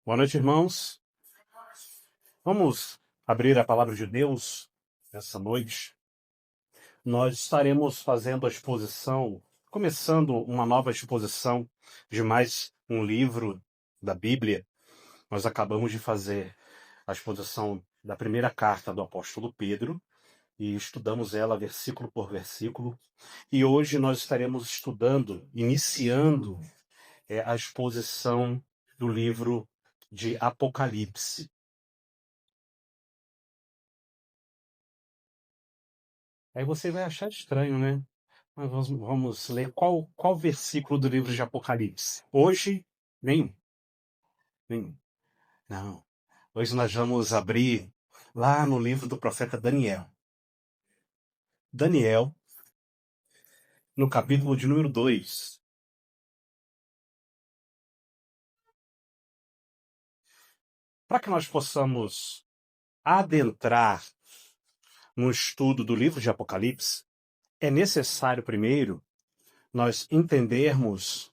Boa noite, irmãos. Vamos abrir a palavra de Deus essa noite. Nós estaremos fazendo a exposição, começando uma nova exposição de mais um livro da Bíblia. Nós acabamos de fazer a exposição da primeira carta do apóstolo Pedro e estudamos ela versículo por versículo. E hoje nós estaremos iniciando a exposição do livro de Apocalipse. Aí você vai achar estranho, né? Mas vamos ler qual versículo do livro de Apocalipse. Hoje, nenhum. Nenhum. Não. Hoje nós vamos abrir lá no livro do profeta Daniel. Daniel, no capítulo de número 2. Para que nós possamos adentrar no estudo do livro de Apocalipse, é necessário primeiro nós entendermos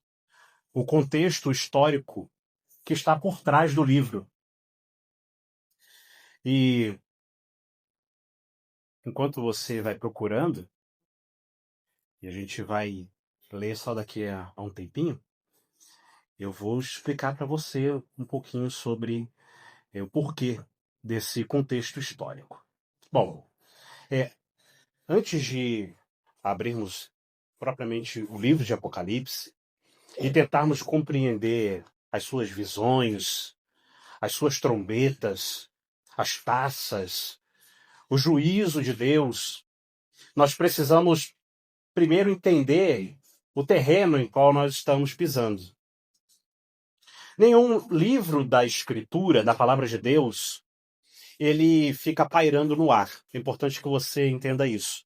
o contexto histórico que está por trás do livro. E enquanto você vai procurando, e a gente vai ler só daqui a um tempinho, eu vou explicar para você um pouquinho sobre o porquê desse contexto histórico. Bom, antes de abrirmos propriamente o livro de Apocalipse e tentarmos compreender as suas visões, as suas trombetas, as taças, o juízo de Deus, nós precisamos primeiro entender o terreno em qual nós estamos pisando. Nenhum livro da Escritura, da Palavra de Deus, ele fica pairando no ar. É importante que você entenda isso.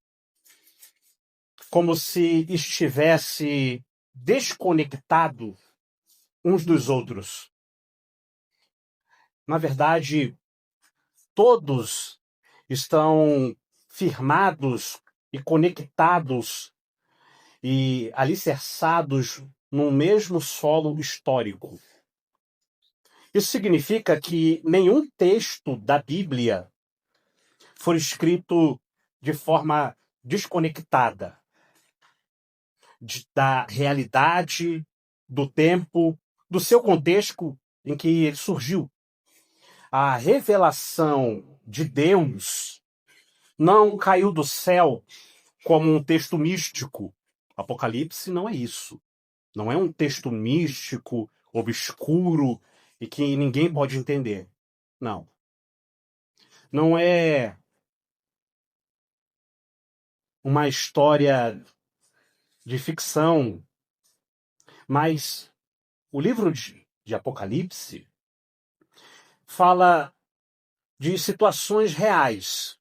Como se estivesse desconectado uns dos outros. Na verdade, todos estão firmados e conectados e alicerçados no mesmo solo histórico. Isso significa que nenhum texto da Bíblia foi escrito de forma desconectada da realidade, do tempo, do seu contexto em que ele surgiu. A revelação de Deus não caiu do céu como um texto místico. Apocalipse não é isso. Não é um texto místico, obscuro e que ninguém pode entender. Não. Não é uma história de ficção, mas o livro de Apocalipse fala de situações reais,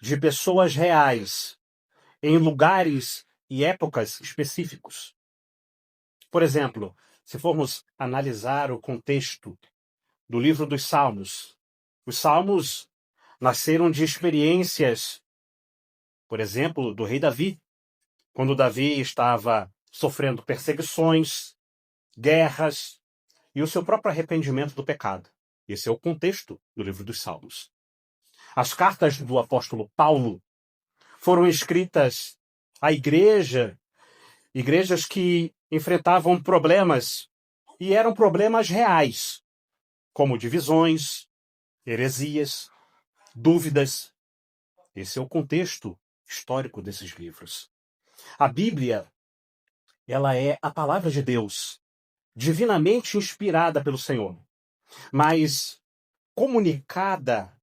de pessoas reais, em lugares e épocas específicos. Por exemplo, se formos analisar o contexto do livro dos Salmos, os Salmos nasceram de experiências, por exemplo, do rei Davi, quando Davi estava sofrendo perseguições, guerras e o seu próprio arrependimento do pecado. Esse é o contexto do livro dos Salmos. As cartas do apóstolo Paulo foram escritas à igrejas que enfrentavam problemas e eram problemas reais, como divisões, heresias, dúvidas. Esse é o contexto histórico desses livros. A Bíblia, ela é a palavra de Deus, divinamente inspirada pelo Senhor, mas comunicada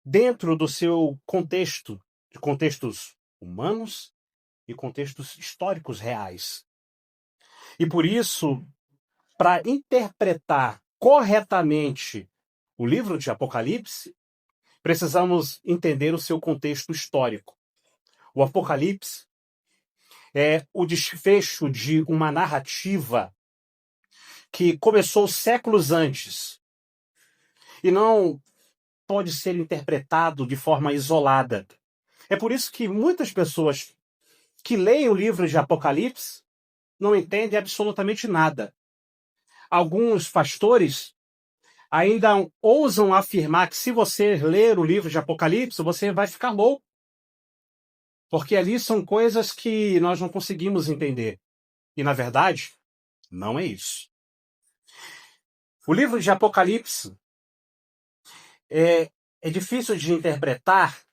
dentro do seu contexto, de contextos humanos e contextos históricos reais. E por isso, para interpretar corretamente o livro de Apocalipse, precisamos entender o seu contexto histórico. O Apocalipse é o desfecho de uma narrativa que começou séculos antes e não pode ser interpretado de forma isolada. É por isso que muitas pessoas que leem o livro de Apocalipse não entendem absolutamente nada. Alguns pastores ainda ousam afirmar que se você ler o livro de Apocalipse, você vai ficar louco. Porque ali são coisas que nós não conseguimos entender. E, na verdade, não é isso. O livro de Apocalipse é difícil de interpretar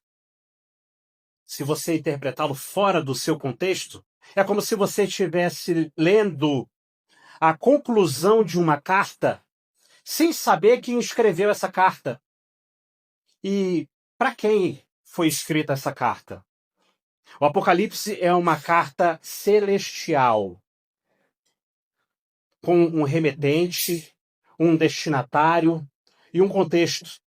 se você interpretá-lo fora do seu contexto. É como se você estivesse lendo a conclusão de uma carta sem saber quem escreveu essa carta. E para quem foi escrita essa carta? O Apocalipse é uma carta celestial, com um remetente, um destinatário e um contexto.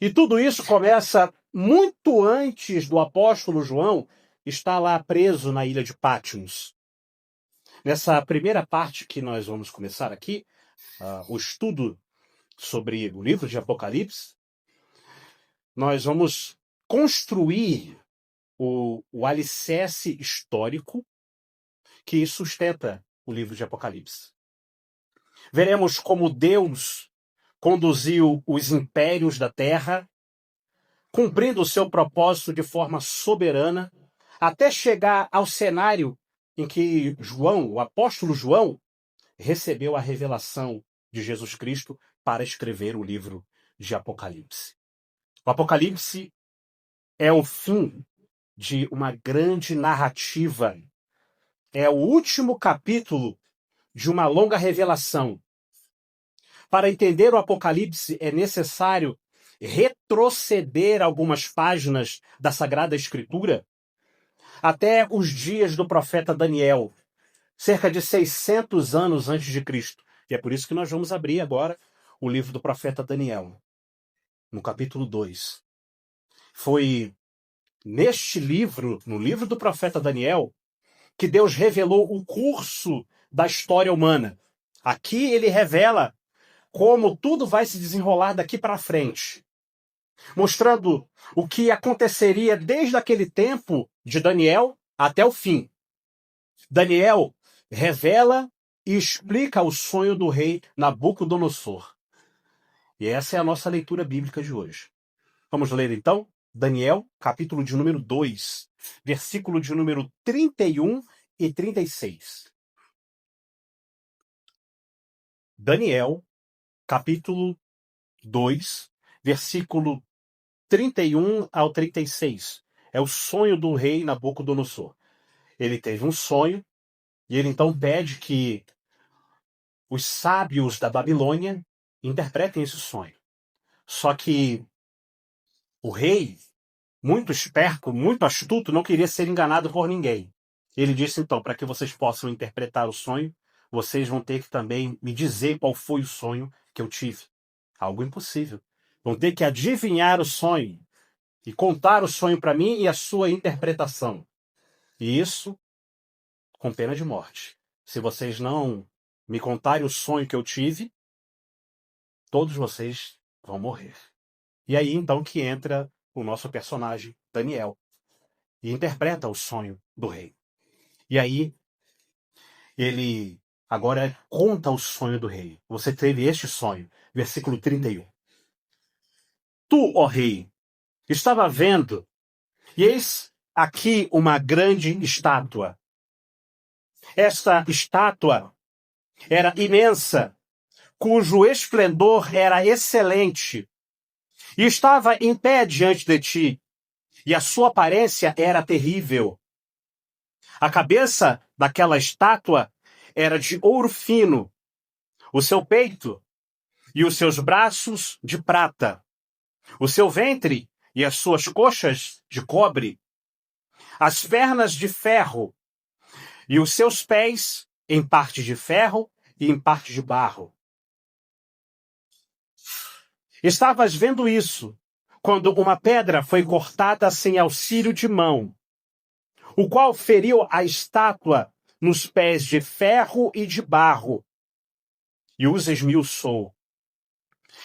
E tudo isso começa muito antes do apóstolo João estar lá preso na ilha de Patmos. Nessa primeira parte que nós vamos começar aqui, o estudo sobre o livro de Apocalipse, nós vamos construir o alicerce histórico que sustenta o livro de Apocalipse. Veremos como Deus conduziu os impérios da terra, cumprindo o seu propósito de forma soberana, até chegar ao cenário em que João, o apóstolo João, recebeu a revelação de Jesus Cristo para escrever o livro de Apocalipse. O Apocalipse é o fim de uma grande narrativa. É o último capítulo de uma longa revelação. Para entender o Apocalipse, é necessário retroceder algumas páginas da Sagrada Escritura até os dias do profeta Daniel, cerca de 600 anos antes de Cristo. E é por isso que nós vamos abrir agora o livro do profeta Daniel, no capítulo 2. Foi neste livro, no livro do profeta Daniel, que Deus revelou o curso da história humana. Aqui ele revela como tudo vai se desenrolar daqui para frente, mostrando o que aconteceria desde aquele tempo de Daniel até o fim. Daniel revela e explica o sonho do rei Nabucodonosor. E essa é a nossa leitura bíblica de hoje. Vamos ler então Daniel, capítulo de número 2, versículo de número 31 e 36. Daniel, capítulo 2, versículo 31 ao 36. É o sonho do rei Nabucodonosor. Ele teve um sonho e ele então pede que os sábios da Babilônia interpretem esse sonho. Só que o rei, muito esperto, muito astuto, não queria ser enganado por ninguém. Ele disse então, para que vocês possam interpretar o sonho, vocês vão ter que também me dizer qual foi o sonho que eu tive. Algo impossível. Vão ter que adivinhar o sonho e contar o sonho para mim e a sua interpretação. E isso com pena de morte. Se vocês não me contarem o sonho que eu tive, todos vocês vão morrer. E aí então que entra o nosso personagem, Daniel, e interpreta o sonho do rei. E aí ele agora conta o sonho do rei. Você teve este sonho, versículo 31. Tu, ó rei, estava vendo, e eis aqui uma grande estátua. Esta estátua era imensa, cujo esplendor era excelente, e estava em pé diante de ti, e a sua aparência era terrível. A cabeça daquela estátua era de ouro fino, o seu peito e os seus braços de prata, o seu ventre e as suas coxas de cobre, as pernas de ferro e os seus pés em parte de ferro e em parte de barro. Estavas vendo isso quando uma pedra foi cortada sem auxílio de mão, o qual feriu a estátua nos pés de ferro e de barro, e os esmiuçou.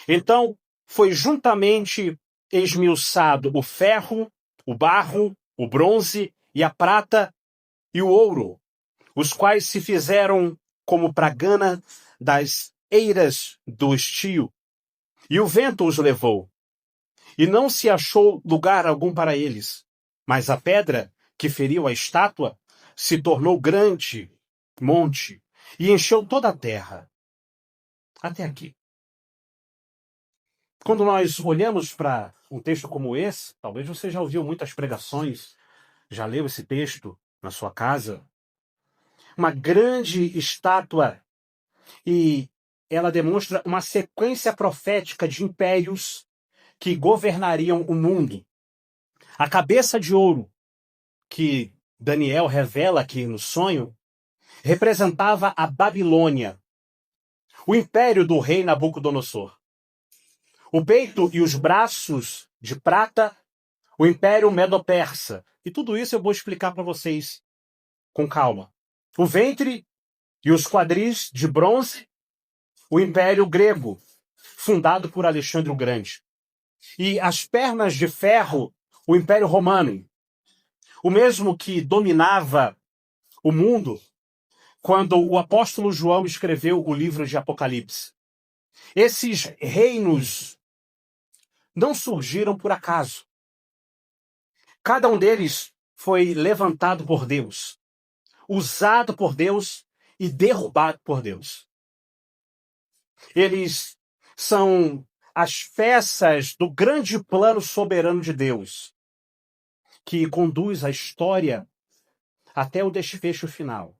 Então foi juntamente esmiuçado o ferro, o barro, o bronze e a prata e o ouro, os quais se fizeram como pra gana das eiras do estio, E o vento os levou, e não se achou lugar algum para eles. Mas a pedra que feriu a estátua se tornou grande monte e encheu toda a terra. Até aqui. Quando nós olhamos para um texto como esse, talvez você já ouviu muitas pregações, já leu esse texto na sua casa. Uma grande estátua, e ela demonstra uma sequência profética de impérios que governariam o mundo. A cabeça de ouro, que Daniel revela aqui no sonho, representava a Babilônia, o império do rei Nabucodonosor. O peito e os braços de prata, o império medo-persa. E tudo isso eu vou explicar para vocês com calma. O ventre e os quadris de bronze, o império grego, fundado por Alexandre o Grande. E as pernas de ferro, o império romano, o mesmo que dominava o mundo quando o apóstolo João escreveu o livro de Apocalipse. Esses reinos não surgiram por acaso. Cada um deles foi levantado por Deus, usado por Deus e derrubado por Deus. Eles são as peças do grande plano soberano de Deus, que conduz a história até o desfecho final.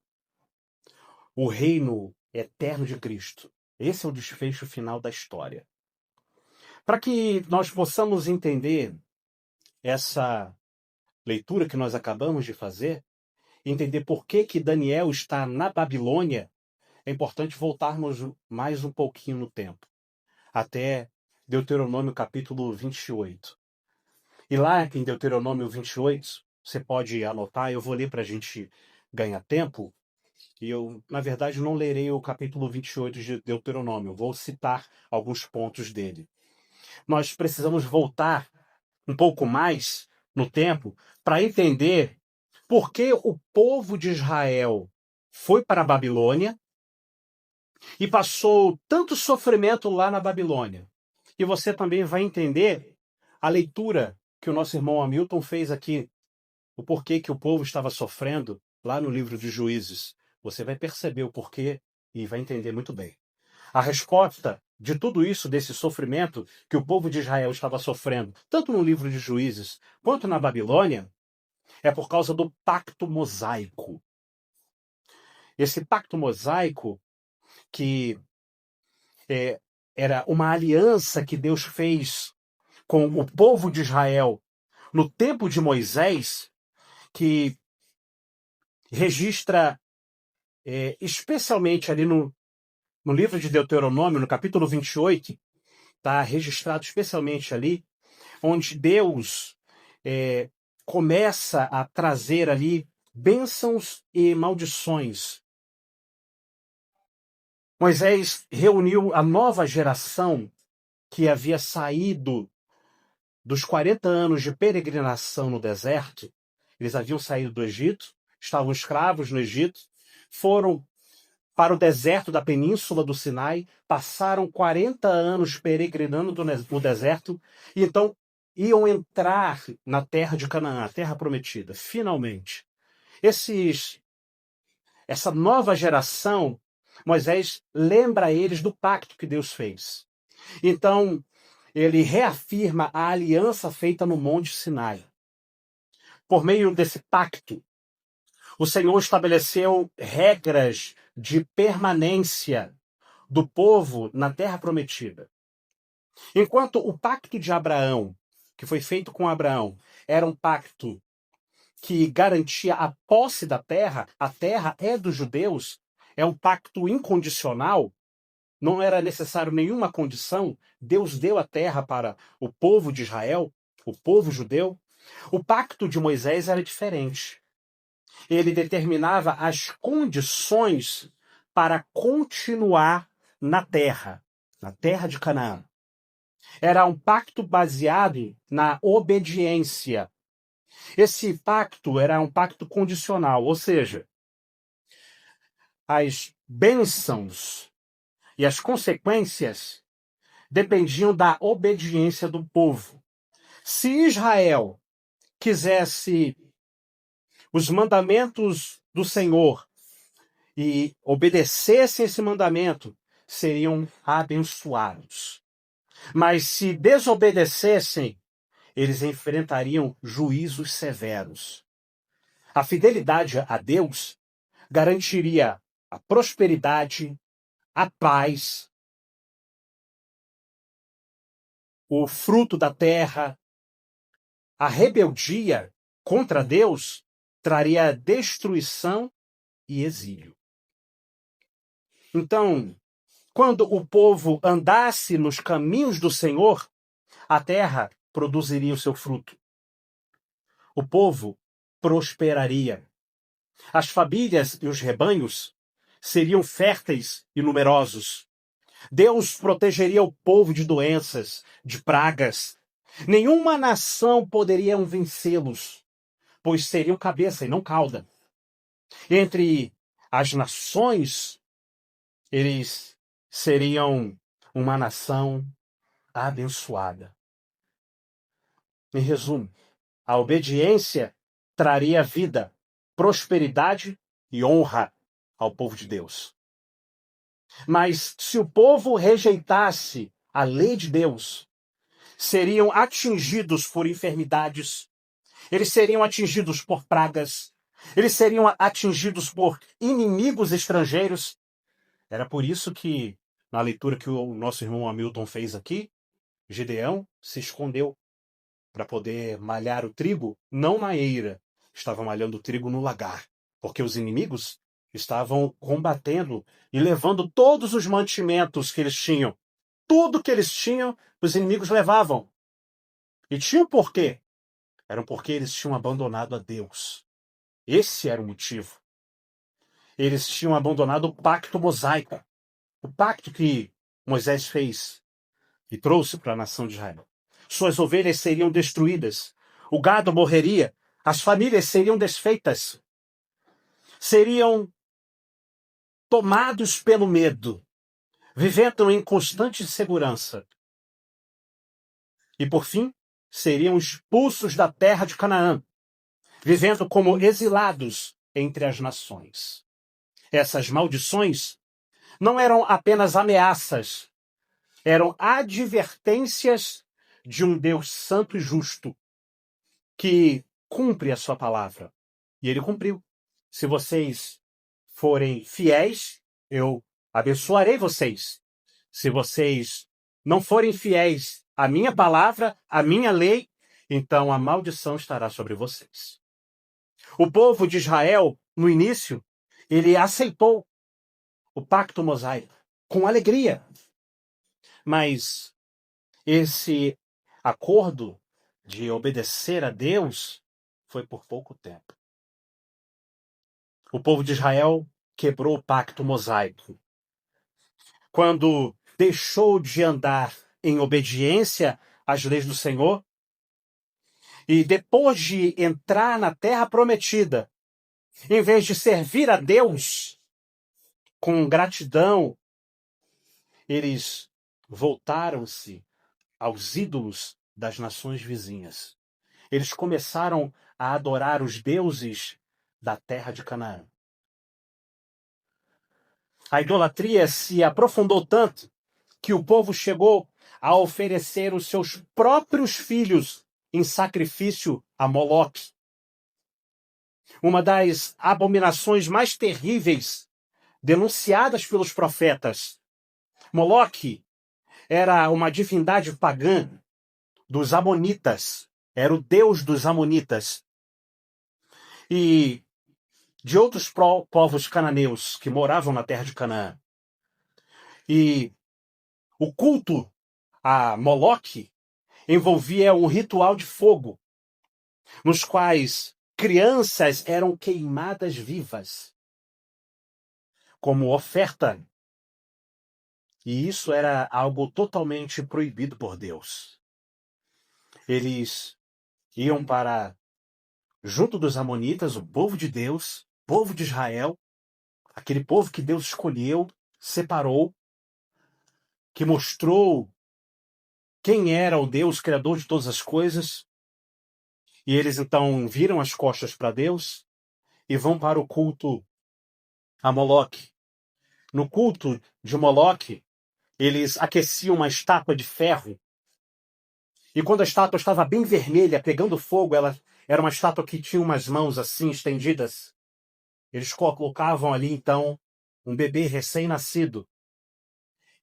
O reino eterno de Cristo. Esse é o desfecho final da história. Para que nós possamos entender essa leitura que nós acabamos de fazer, entender por que Daniel está na Babilônia, é importante voltarmos mais um pouquinho no tempo, até Deuteronômio capítulo 28. E lá em Deuteronômio 28, você pode anotar, eu vou ler para a gente ganhar tempo, e eu, na verdade, não lerei o capítulo 28 de Deuteronômio, vou citar alguns pontos dele. Nós precisamos voltar um pouco mais no tempo para entender por que o povo de Israel foi para a Babilônia e passou tanto sofrimento lá na Babilônia. E você também vai entender a leitura que o nosso irmão Hamilton fez aqui, o porquê que o povo estava sofrendo lá no livro de Juízes. Você vai perceber o porquê e vai entender muito bem. A resposta de tudo isso, desse sofrimento que o povo de Israel estava sofrendo, tanto no livro de Juízes quanto na Babilônia, é por causa do pacto mosaico. Esse pacto mosaico, que era uma aliança que Deus fez com o povo de Israel no tempo de Moisés, que registra especialmente ali no livro de Deuteronômio, no capítulo 28, está registrado especialmente ali, onde Deus começa a trazer ali bênçãos e maldições. Moisés reuniu a nova geração que havia saído dos 40 anos de peregrinação no deserto. Eles haviam saído do Egito, estavam escravos no Egito, foram para o deserto da península do Sinai, passaram 40 anos peregrinando no deserto, e então iam entrar na terra de Canaã, a terra prometida, finalmente. Essa nova geração, Moisés lembra eles do pacto que Deus fez. Então, ele reafirma a aliança feita no Monte Sinai. Por meio desse pacto, o Senhor estabeleceu regras de permanência do povo na terra prometida. Enquanto o pacto de Abraão, que foi feito com Abraão, era um pacto que garantia a posse da terra, a terra é dos judeus, é um pacto incondicional, não era necessário nenhuma condição, Deus deu a terra para o povo de Israel, o povo judeu. O pacto de Moisés era diferente. Ele determinava as condições para continuar na terra de Canaã. Era um pacto baseado na obediência. Esse pacto era um pacto condicional, ou seja, as bênçãos e as consequências dependiam da obediência do povo. Se Israel quisesse os mandamentos do Senhor e obedecessem esse mandamento, seriam abençoados. Mas se desobedecessem, eles enfrentariam juízos severos. A fidelidade a Deus garantiria a prosperidade, a paz, o fruto da terra. A rebeldia contra Deus traria destruição e exílio. Então, quando o povo andasse nos caminhos do Senhor, a terra produziria o seu fruto. O povo prosperaria. As famílias e os rebanhos seriam férteis e numerosos. Deus protegeria o povo de doenças, de pragas. Nenhuma nação poderia vencê-los, pois seriam cabeça e não cauda. Entre as nações, eles seriam uma nação abençoada. Em resumo, a obediência traria vida, prosperidade e honra ao povo de Deus. Mas se o povo rejeitasse a lei de Deus, seriam atingidos por enfermidades, eles seriam atingidos por pragas, eles seriam atingidos por inimigos estrangeiros. Era por isso que, na leitura que o nosso irmão Hamilton fez aqui, Gideão se escondeu para poder malhar o trigo, não na eira, estava malhando o trigo no lagar, porque os inimigos estavam combatendo e levando todos os mantimentos que eles tinham. Tudo que eles tinham, os inimigos levavam. E tinha um porquê. Era porque eles tinham abandonado a Deus. Esse era o motivo. Eles tinham abandonado o pacto mosaico, o pacto que Moisés fez e trouxe para a nação de Israel. Suas ovelhas seriam destruídas, o gado morreria, as famílias seriam desfeitas, seriam tomados pelo medo, vivendo em constante insegurança. E, por fim, seriam expulsos da terra de Canaã, vivendo como exilados entre as nações. Essas maldições não eram apenas ameaças, eram advertências de um Deus santo e justo, que cumpre a sua palavra. E ele cumpriu. Se vocês forem fiéis, eu abençoarei vocês. Se vocês não forem fiéis à minha palavra, à minha lei, então a maldição estará sobre vocês. O povo de Israel, no início, ele aceitou o pacto mosaico com alegria. Mas esse acordo de obedecer a Deus foi por pouco tempo. O povo de Israel quebrou o pacto mosaico. Quando deixou de andar em obediência às leis do Senhor, e depois de entrar na terra prometida, em vez de servir a Deus com gratidão, eles voltaram-se aos ídolos das nações vizinhas. Eles começaram a adorar os deuses da terra de Canaã. A idolatria se aprofundou tanto que o povo chegou a oferecer os seus próprios filhos em sacrifício a Moloque. Uma das abominações mais terríveis denunciadas pelos profetas. Moloque era uma divindade pagã dos amonitas, era o deus dos amonitas. E de outros povos cananeus que moravam na terra de Canaã. E o culto a Moloque envolvia um ritual de fogo, nos quais crianças eram queimadas vivas como oferta. E isso era algo totalmente proibido por Deus. Eles iam para junto dos amonitas, o povo de Deus, povo de Israel, aquele povo que Deus escolheu, separou, que mostrou quem era o Deus criador de todas as coisas. E eles então viram as costas para Deus e vão para o culto a Moloque. No culto de Moloque, eles aqueciam uma estátua de ferro. E quando a estátua estava bem vermelha, pegando fogo, ela era uma estátua que tinha umas mãos assim estendidas. Eles colocavam ali então um bebê recém-nascido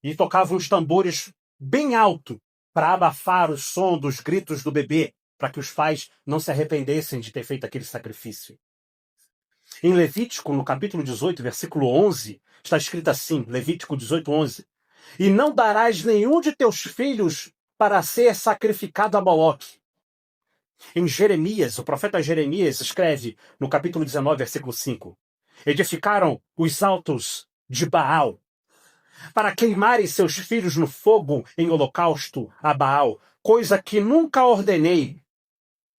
e tocavam os tambores bem alto para abafar o som dos gritos do bebê, para que os pais não se arrependessem de ter feito aquele sacrifício. Em Levítico, no capítulo 18, versículo 11, está escrito assim, Levítico 18, 11: E não darás nenhum de teus filhos para ser sacrificado a Moloque. Em Jeremias, o profeta Jeremias escreve no capítulo 19, versículo 5: Edificaram os altos de Baal para queimarem seus filhos no fogo em holocausto a Baal, coisa que nunca ordenei,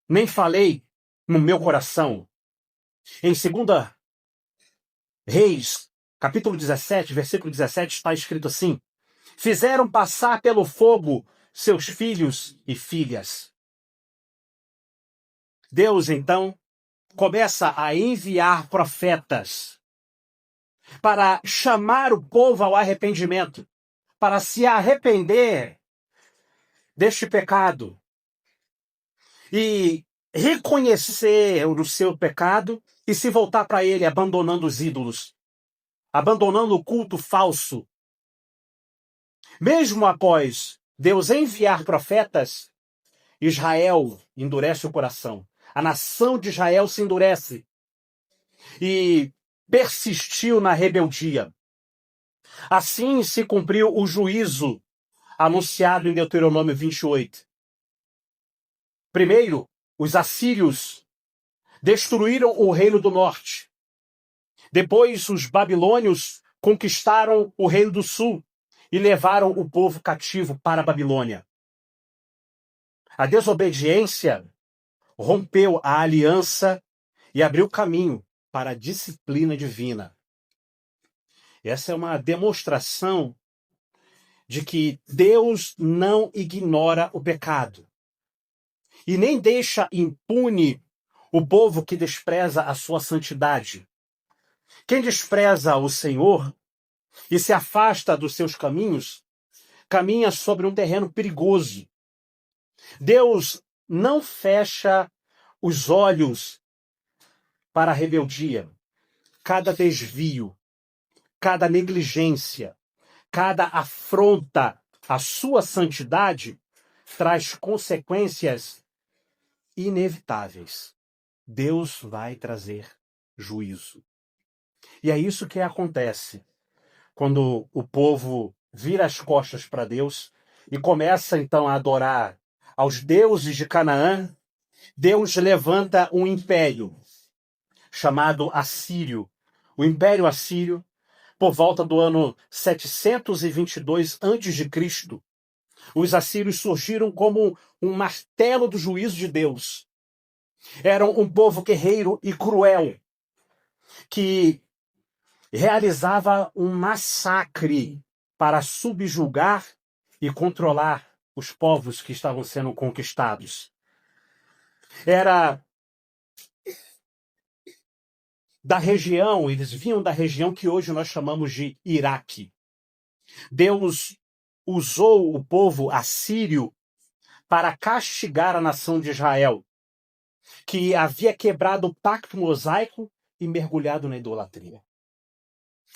nem falei no meu coração. Em 2 Reis, capítulo 17, versículo 17, está escrito assim: Fizeram passar pelo fogo seus filhos e filhas. Deus, então, começa a enviar profetas para chamar o povo ao arrependimento, para se arrepender deste pecado e reconhecer o seu pecado e se voltar para ele, abandonando os ídolos, abandonando o culto falso. Mesmo após Deus enviar profetas, Israel endurece o coração. A nação de Israel se endurece e persistiu na rebeldia. Assim se cumpriu o juízo anunciado em Deuteronômio 28. Primeiro, os assírios destruíram o reino do norte. Depois, os babilônios conquistaram o reino do sul e levaram o povo cativo para a Babilônia. A desobediência rompeu a aliança e abriu caminho para a disciplina divina. Essa é uma demonstração de que Deus não ignora o pecado e nem deixa impune o povo que despreza a sua santidade. Quem despreza o Senhor e se afasta dos seus caminhos, caminha sobre um terreno perigoso. Deus não fecha os olhos para a rebeldia. Cada desvio, cada negligência, cada afronta à sua santidade traz consequências inevitáveis. Deus vai trazer juízo. E é isso que acontece quando o povo vira as costas para Deus e começa então a adorar aos deuses de Canaã. Deus levanta um império chamado Assírio. O Império Assírio, por volta do ano 722 a.C., os assírios surgiram como um martelo do juízo de Deus. Eram um povo guerreiro e cruel, que realizava um massacre para subjugar e controlar os povos que estavam sendo conquistados. Era da região, eles vinham da região que hoje nós chamamos de Iraque. Deus usou o povo assírio para castigar a nação de Israel, que havia quebrado o pacto mosaico e mergulhado na idolatria.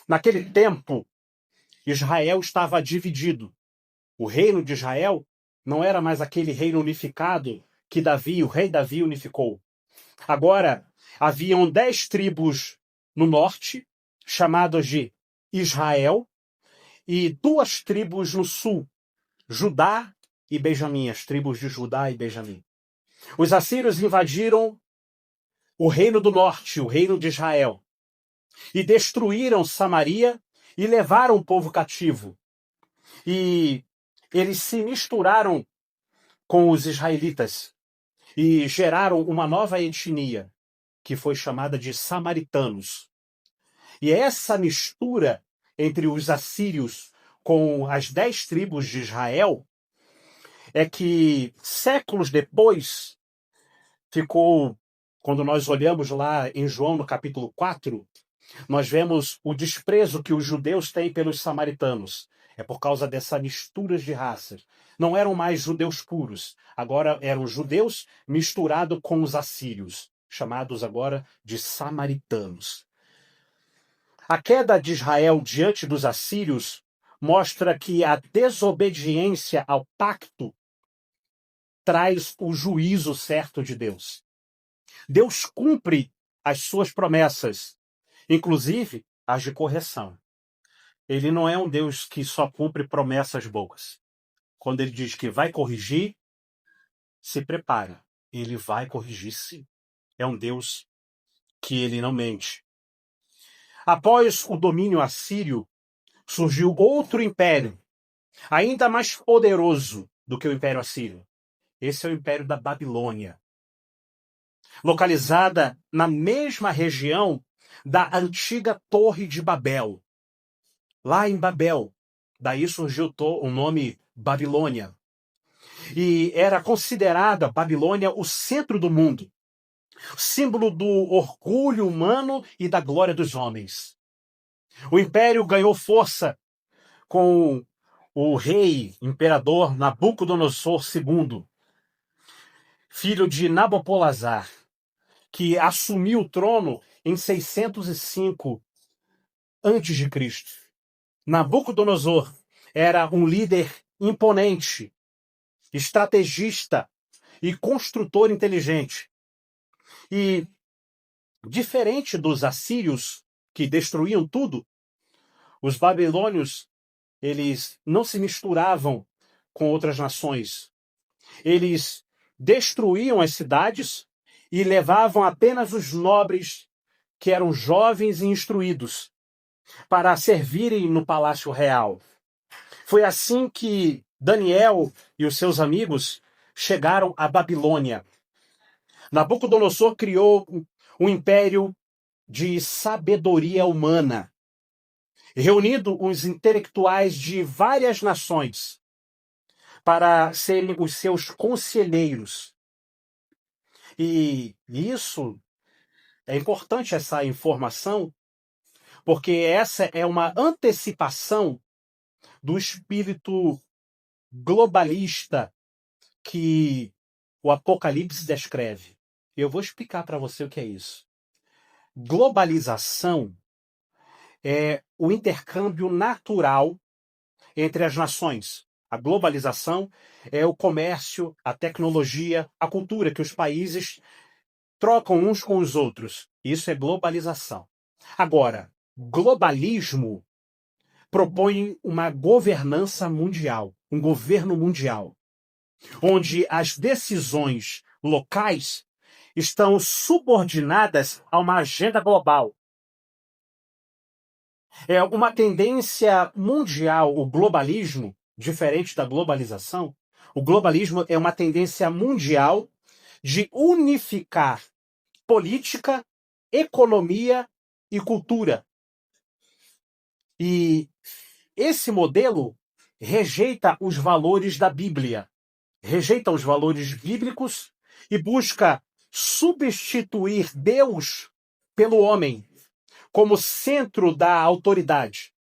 Naquele tempo, Israel estava dividido. O reino de Israel não era mais aquele reino unificado que o rei Davi unificou. Agora, haviam 10 tribos no norte, chamadas de Israel, e 2 tribos no sul, Judá e Benjamim, as tribos de Judá e Benjamim. Os assírios invadiram o reino do norte, o reino de Israel, e destruíram Samaria e levaram o povo cativo. E eles se misturaram com os israelitas e geraram uma nova etnia, que foi chamada de samaritanos. E essa mistura entre os assírios com as 10 tribos de Israel, é que séculos depois ficou, quando nós olhamos lá em João no capítulo 4, nós vemos o desprezo que os judeus têm pelos samaritanos. É por causa dessa mistura de raças. Não eram mais judeus puros, agora eram judeus misturados com os assírios, chamados agora de samaritanos. A queda de Israel diante dos assírios mostra que a desobediência ao pacto traz o juízo certo de Deus. Deus cumpre as suas promessas, inclusive as de correção. Ele não é um Deus que só cumpre promessas boas. Quando ele diz que vai corrigir, se prepara. Ele vai corrigir, sim. É um Deus que ele não mente. Após o domínio assírio, surgiu outro império, ainda mais poderoso do que o Império Assírio. Esse é o Império da Babilônia, localizada na mesma região da antiga Torre de Babel. Lá em Babel, daí surgiu o nome Babilônia. E era considerada Babilônia o centro do mundo, símbolo do orgulho humano e da glória dos homens. O império ganhou força com o rei, imperador Nabucodonosor II, filho de Nabopolassar, que assumiu o trono em 605 a.C. Nabucodonosor era um líder imponente, estrategista e construtor inteligente. E, diferente dos assírios, que destruíam tudo, os babilônios, eles não se misturavam com outras nações. Eles destruíam as cidades e levavam apenas os nobres, que eram jovens e instruídos, para servirem no palácio real. Foi assim que Daniel e os seus amigos chegaram à Babilônia. Nabucodonosor criou um império de sabedoria humana, reunindo os intelectuais de várias nações para serem os seus conselheiros. E isso é importante, essa informação, porque essa é uma antecipação do espírito globalista que o Apocalipse descreve. Eu vou explicar para você o que é isso. Globalização é o intercâmbio natural entre as nações. A globalização é o comércio, a tecnologia, a cultura que os países trocam uns com os outros. Isso é globalização. Agora, globalismo propõe uma governança mundial, um governo mundial, onde as decisões locais estão subordinadas a uma agenda global. É uma tendência mundial, o globalismo, diferente da globalização. O globalismo é uma tendência mundial de unificar política, economia e cultura. E esse modelo rejeita os valores da Bíblia, rejeita os valores bíblicos e busca substituir Deus pelo homem como centro da autoridade.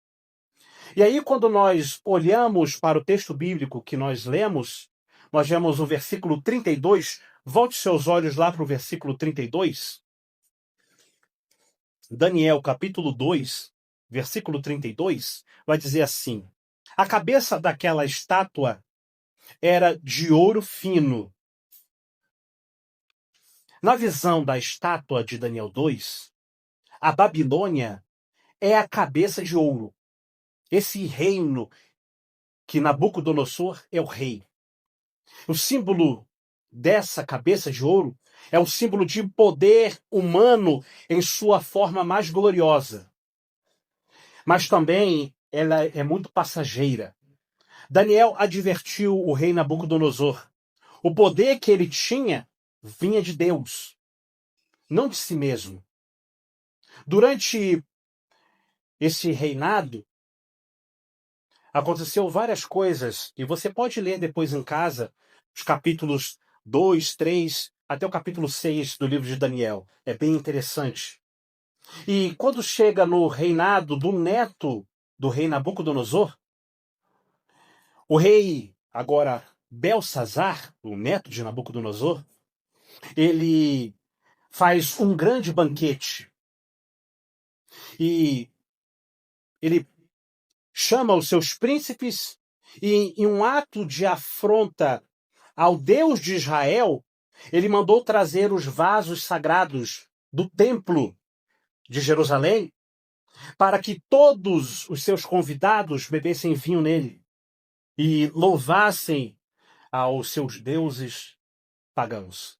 E aí, quando nós olhamos para o texto bíblico que nós lemos, nós vemos o versículo 32. Volte seus olhos lá para o versículo 32. Daniel, capítulo 2, versículo 32, vai dizer assim: a cabeça daquela estátua era de ouro fino. Na visão da estátua de Daniel 2, a Babilônia é a cabeça de ouro. Esse reino que Nabucodonosor é o rei. O símbolo dessa cabeça de ouro é um símbolo de poder humano em sua forma mais gloriosa. Mas também ela é muito passageira. Daniel advertiu o rei Nabucodonosor. O poder que ele tinha vinha de Deus, não de si mesmo. Durante esse reinado, Aconteceu várias coisas, e você pode ler depois em casa os capítulos 2, 3, até o capítulo 6 do livro de Daniel. É bem interessante. E quando chega no reinado do neto do rei Nabucodonosor, o rei, agora Belsazar, o neto de Nabucodonosor, ele faz um grande banquete. E ele chama os seus príncipes e, em um ato de afronta ao Deus de Israel, ele mandou trazer os vasos sagrados do templo de Jerusalém para que todos os seus convidados bebessem vinho nele e louvassem aos seus deuses pagãos.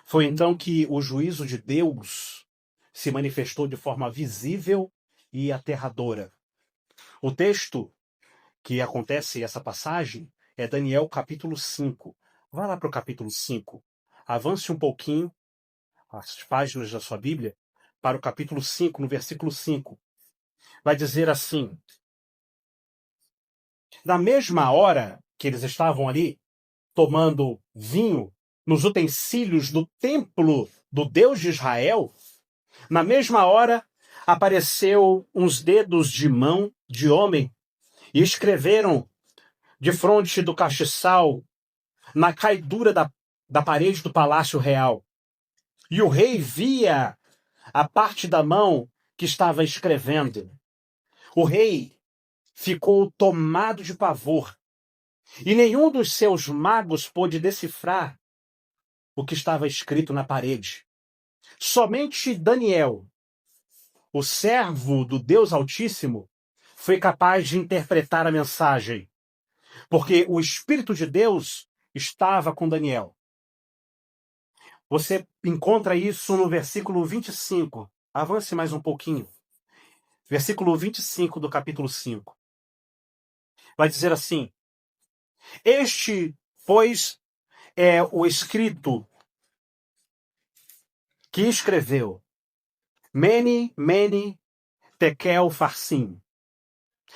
Foi então que o juízo de Deus se manifestou de forma visível e aterradora. O texto que acontece essa passagem é Daniel capítulo 5. Vá lá para o capítulo 5. Avance um pouquinho as páginas da sua Bíblia para o capítulo 5, no versículo 5. Vai dizer assim: na mesma hora que eles estavam ali tomando vinho nos utensílios do templo do Deus de Israel, na mesma hora apareceu uns dedos de mão de homem e escreveram de fronte do castiçal na caidura da parede do palácio real. E o rei via a parte da mão que estava escrevendo. O rei ficou tomado de pavor, e nenhum dos seus magos pôde decifrar o que estava escrito na parede. Somente Daniel, o servo do Deus Altíssimo, foi capaz de interpretar a mensagem, porque o Espírito de Deus estava com Daniel. Você encontra isso no versículo 25. Avance mais um pouquinho. Versículo 25 do capítulo 5. Vai dizer assim: este, pois, é o escrito que escreveu Mene, Mene, Tekel, Farsim.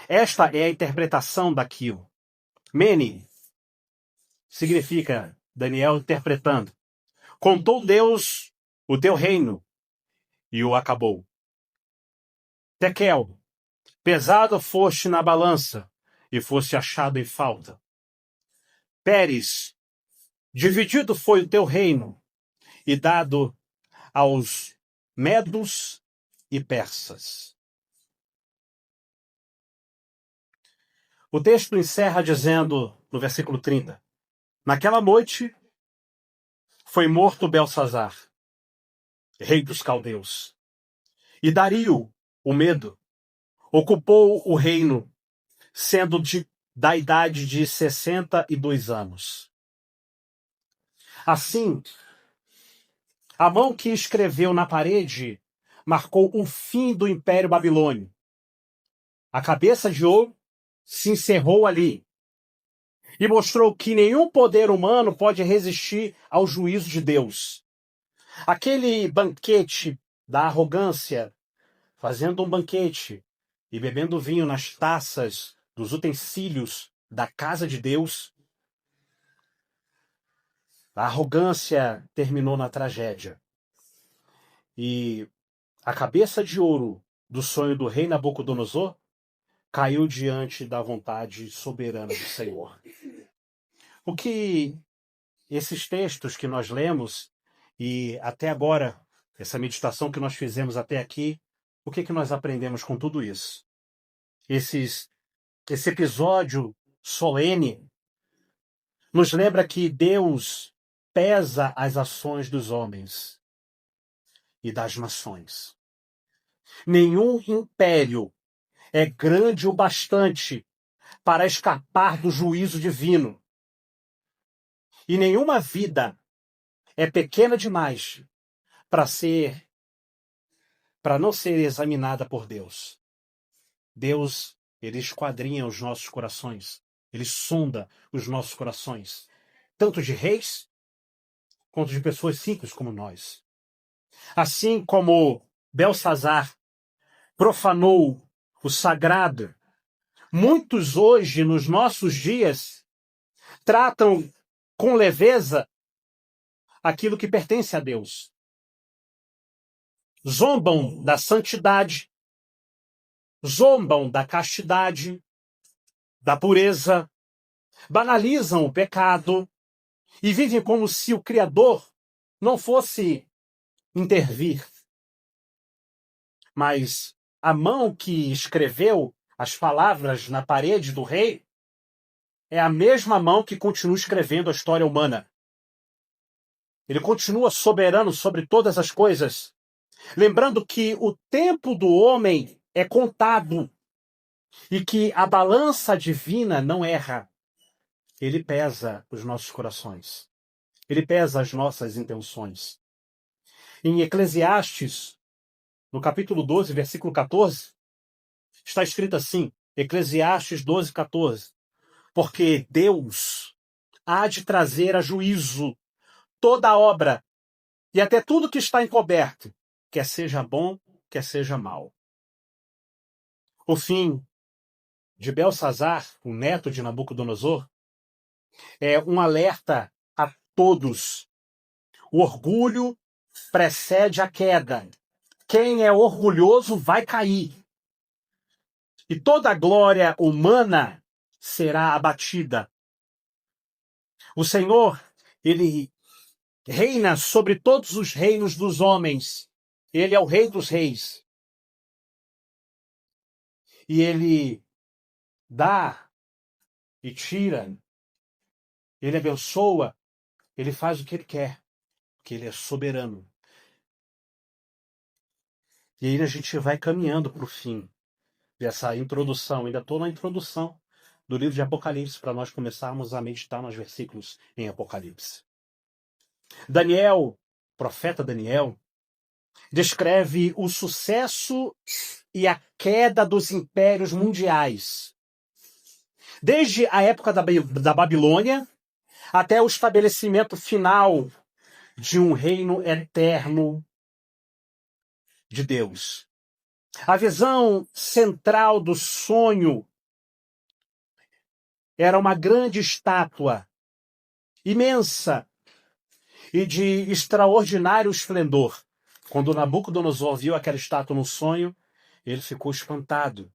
Esta é a interpretação daquilo. Mene significa, Daniel interpretando, contou Deus o teu reino e o acabou. Tekel, pesado foste na balança e foste achado em falta. Pérez, dividido foi o teu reino e dado aos medos e persas. O texto encerra dizendo, no versículo 30, naquela noite foi morto Belsazar, rei dos caldeus, e Dario, o medo, ocupou o reino, sendo da idade de 62 anos. Assim, a mão que escreveu na parede marcou o fim do Império Babilônio. A cabeça de ouro se encerrou ali e mostrou que nenhum poder humano pode resistir ao juízo de Deus. Aquele banquete da arrogância, fazendo um banquete e bebendo vinho nas taças dos utensílios da casa de Deus, a arrogância terminou na tragédia. E a cabeça de ouro do sonho do rei Nabucodonosor caiu diante da vontade soberana do Senhor. O que esses textos que nós lemos e até agora, essa meditação que nós fizemos até aqui, o que nós aprendemos com tudo isso? Esse episódio solene nos lembra que Deus pesa as ações dos homens e das nações. Nenhum império é grande o bastante para escapar do juízo divino. E nenhuma vida é pequena demais para não ser examinada por Deus. Deus, ele esquadrinha os nossos corações. Ele sonda os nossos corações. Tanto de reis, quanto de pessoas simples como nós. Assim como Belsazar profanou o sagrado, Muitos hoje, nos nossos dias, tratam com leveza aquilo que pertence a Deus. Zombam da santidade, zombam da castidade, da pureza, banalizam o pecado e vivem como se o Criador não fosse intervir. Mas a mão que escreveu as palavras na parede do rei é a mesma mão que continua escrevendo a história humana. Ele continua soberano sobre todas as coisas. Lembrando que o tempo do homem é contado e que a balança divina não erra. Ele pesa os nossos corações. Ele pesa as nossas intenções. Em Eclesiastes, no capítulo 12, versículo 14, está escrito assim, Eclesiastes 12, 14. Porque Deus há de trazer a juízo toda a obra e até tudo que está encoberto, quer seja bom, quer seja mal. O fim de Belsazar, o neto de Nabucodonosor, é um alerta a todos. O orgulho precede a queda. Quem é orgulhoso vai cair. E toda a glória humana será abatida. O Senhor, ele reina sobre todos os reinos dos homens. Ele é o Rei dos Reis. E ele dá e tira. Ele abençoa. Ele faz o que ele quer. Porque ele é soberano. E aí a gente vai caminhando para o fim dessa introdução. Ainda estou na introdução do livro de Apocalipse, para nós começarmos a meditar nos versículos em Apocalipse. Daniel, profeta Daniel, descreve o sucesso e a queda dos impérios mundiais. Desde a época da Babilônia até o estabelecimento final de um reino eterno de Deus. A visão central do sonho era uma grande estátua, imensa e de extraordinário esplendor. Quando Nabucodonosor viu aquela estátua no sonho, ele ficou espantado,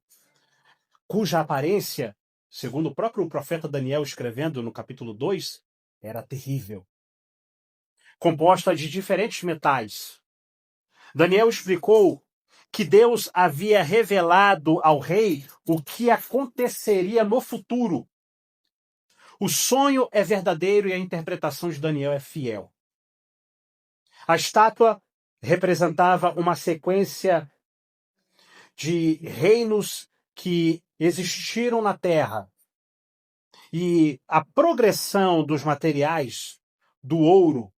cuja aparência, segundo o próprio profeta Daniel escrevendo no capítulo 2, era terrível. Composta de diferentes metais. Daniel explicou que Deus havia revelado ao rei o que aconteceria no futuro. O sonho é verdadeiro e a interpretação de Daniel é fiel. A estátua representava uma sequência de reinos que existiram na Terra. E a progressão dos materiais, do ouro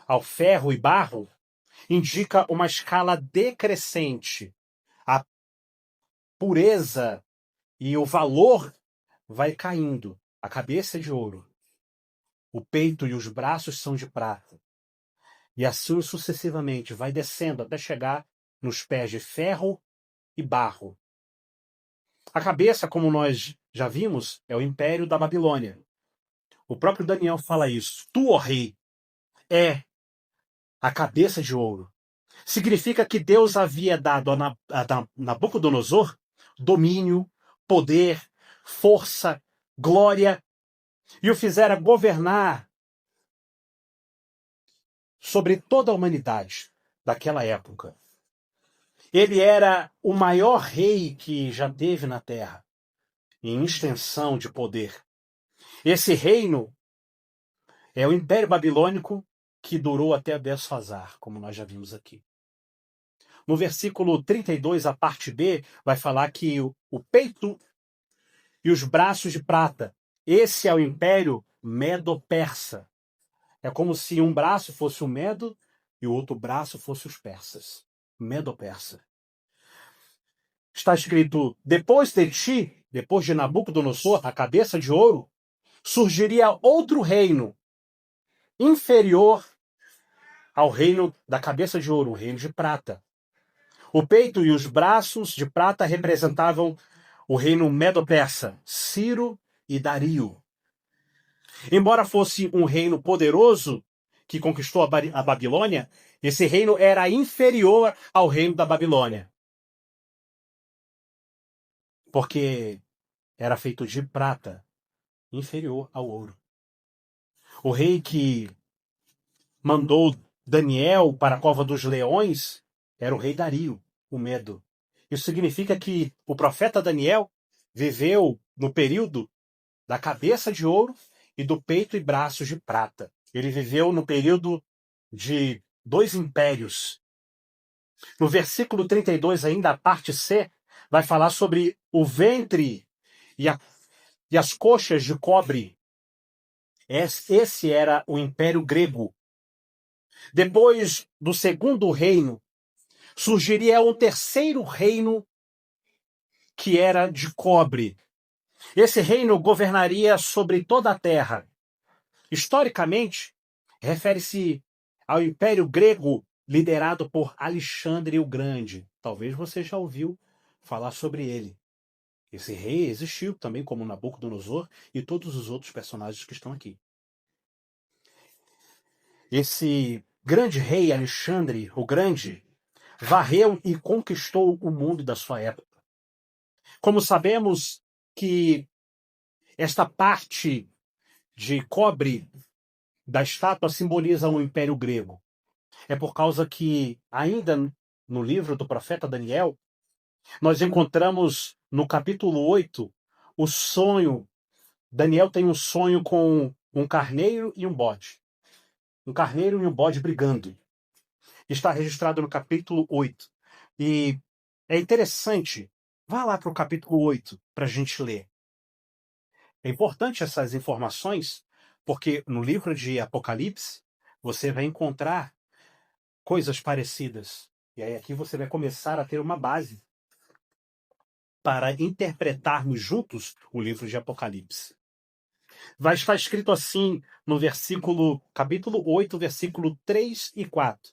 ao ferro e barro, indica uma escala decrescente. A pureza e o valor vai caindo. A cabeça é de ouro, o peito e os braços são de prata. E assim sucessivamente vai descendo até chegar nos pés de ferro e barro. A cabeça, como nós já vimos, é o Império da Babilônia. O próprio Daniel fala isso. Tu, ó rei, é a cabeça de ouro. Significa que Deus havia dado a Nabucodonosor domínio, poder, força, glória, e o fizera governar sobre toda a humanidade daquela época. Ele era o maior rei que já teve na Terra, em extensão de poder. Esse reino é o Império Babilônico, que durou até Belsazar, como nós já vimos aqui. No versículo 32, a parte B, vai falar que o peito e os braços de prata, esse é o Império Medo-Persa. É como se um braço fosse o Medo e o outro braço fosse os persas. Medo-Persa. Está escrito, depois de ti, depois de Nabucodonosor, a cabeça de ouro, surgiria outro reino, inferior ao reino da cabeça de ouro, o reino de prata. O peito e os braços de prata representavam o reino Medo-Persa, Ciro e Dario. Embora fosse um reino poderoso que conquistou a Babilônia, esse reino era inferior ao reino da Babilônia, porque era feito de prata, inferior ao ouro. O rei que mandou Daniel para a cova dos leões era o rei Dario, o Medo. Isso significa que o profeta Daniel viveu no período da cabeça de ouro e do peito e braços de prata. Ele viveu no período de 2 impérios. No versículo 32, ainda a parte C, vai falar sobre o ventre e as coxas de cobre. Esse era o Império Grego. Depois do segundo reino, surgiria um terceiro reino que era de cobre. Esse reino governaria sobre toda a terra. Historicamente, refere-se ao Império Grego liderado por Alexandre o Grande. Talvez você já ouviu falar sobre ele. Esse rei existiu também como Nabucodonosor e todos os outros personagens que estão aqui. Esse grande rei Alexandre o Grande varreu e conquistou o mundo da sua época. Como sabemos que esta parte de cobre da estátua simboliza o Império Grego, é por causa que, ainda no livro do profeta Daniel, nós encontramos no capítulo 8 o sonho. Daniel tem um sonho com um carneiro e um bode. Um carneiro e um bode brigando. Está registrado no capítulo 8. E é interessante. Vá lá para o capítulo 8 para a gente ler. É importante essas informações, porque no livro de Apocalipse você vai encontrar coisas parecidas. E aí aqui você vai começar a ter uma base para interpretarmos juntos o livro de Apocalipse. Vai estar escrito assim no capítulo 8, versículo 3 e 4.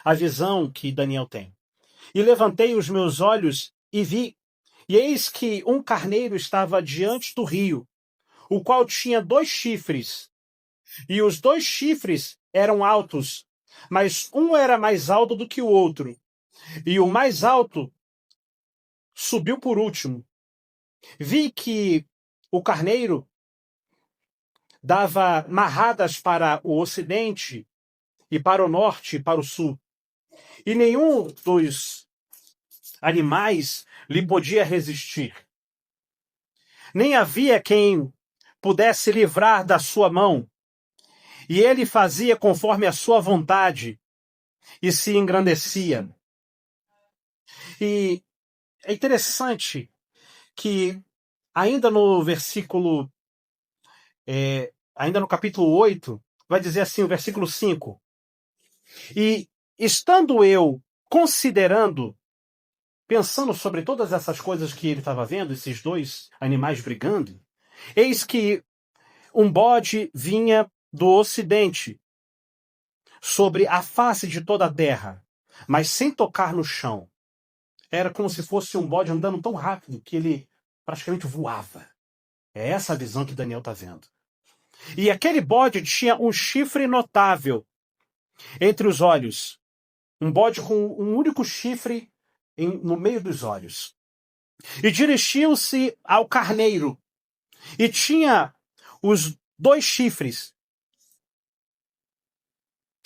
A visão que Daniel tem. E levantei os meus olhos e vi, e eis que um carneiro estava diante do rio, o qual tinha 2 chifres, e os 2 chifres eram altos, mas um era mais alto do que o outro, e o mais alto subiu por último. Vi que o carneiro dava marradas para o ocidente e para o norte e para o sul. E nenhum dos animais lhe podia resistir. Nem havia quem pudesse livrar da sua mão. E ele fazia conforme a sua vontade e se engrandecia. E é interessante que ainda no ainda no capítulo 8, vai dizer assim, o versículo 5. E estando eu considerando, pensando sobre todas essas coisas que ele estava vendo, esses 2 animais brigando, eis que um bode vinha do ocidente, sobre a face de toda a terra, mas sem tocar no chão. Era como se fosse um bode andando tão rápido que ele praticamente voava. É essa a visão que Daniel está vendo. E aquele bode tinha um chifre notável entre os olhos. Um bode com um único chifre no meio dos olhos. E dirigiu-se ao carneiro. E tinha os 2 chifres,